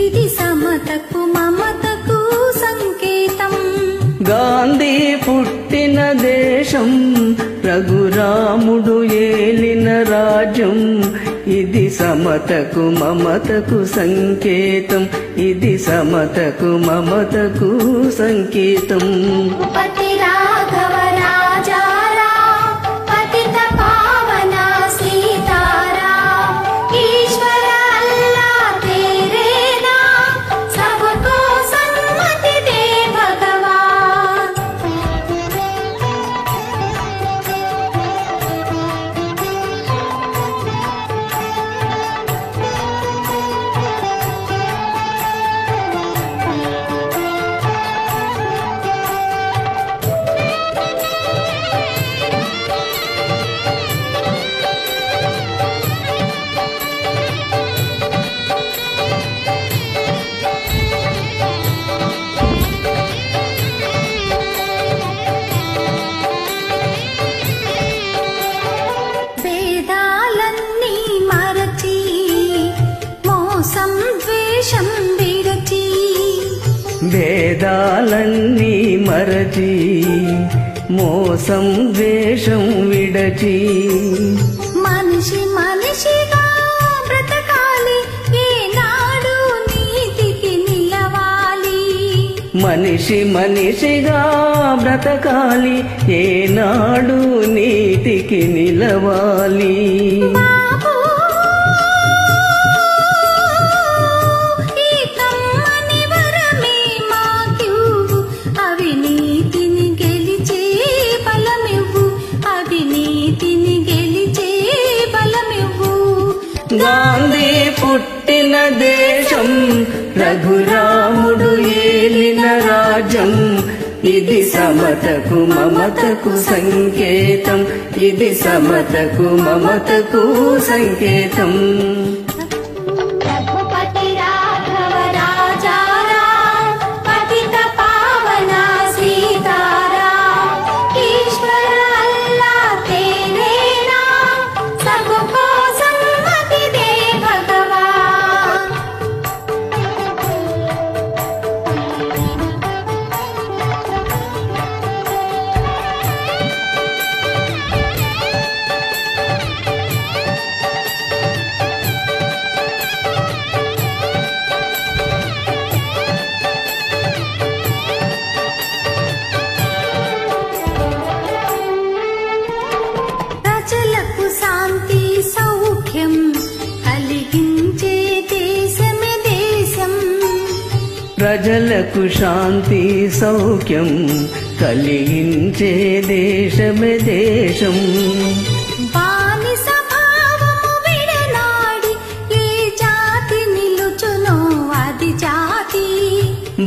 ఇది సమతకు మమతకు సంకేతం. గాంధీ పుట్టిన దేశం, రఘురాముడు ఏలిన రాజ్యం, ఇది సమతకు మమతకు సంకేతం, ఇది సమతకు మమతకు సంకేతం. పతి రాఘవ రాజారాం, పతిత పావన సీతారాం, ఈశ్వర అల్లా तेरे नाम, सबको सन्मति दे भगवान. వేదాలన్నీ మరచి మోసం ద్వేషం విడచి, భేదాలన్నీ మరచి మోసం ద్వేషం విడచి, మనిషి మనిషిగా బ్రతకాలి, ఏనాడు నీతికి నిలవాలి. మనిషి మనిషిగా బ్రతకాలి, ఏనాడు నీతికి నిలవాలి. బాబూ, ఈ కమ్మని వరమే మాకివ్వు, అవినీతిని గెలిచే బలమివ్వు, అవినీతిని గెలిచే బలమివ్వు. గాంధీ పుట్టిన దేశం, రఘురాముడు ఏలిన రాజ్యం, ఇది సమతకు మమతకు సంకేతం, ఇది సమతకు మమతకు సంకేతం. రఘుపతి రాఘవ రాజారాం, పతిత పావన సీతారాం, ఈశ్వర అల్లా तेरे नाम, सबको सन्मति दे भगवान. ప్రజలకు శాంతి సౌఖ్యం కలిగించే దేశమే దేశం. ప్రజలకు శాంతి సౌఖ్యం కలిగించే దేశమే దేశం. బానిస భావము విడనాడి ఏ జాతి నిలుచునో అది జాతి.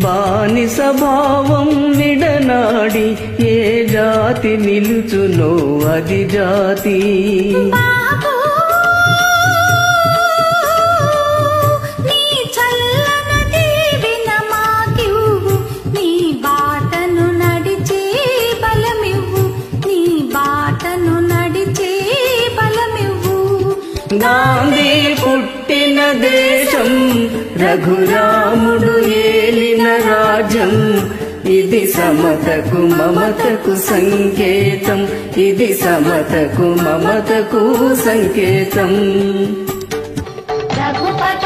బానిస భావం విడనాడి ఏ జాతి నిలుచునో అది జాతి. బాబూ, నీ చల్లన దీవెన మాకివ్వు, నీ బాటను నడిచే బలమివ్వు, నీ బాటను నడిచే బలమివ్వు. గాంధీ పుట్టిన దేశం, రఘురాముడు ఏలిన రాజ్యం, ఇది సమతకు మమతకు సంకేతం, ఇది సమతకు మమతకు సంకేతం. రఘుపతి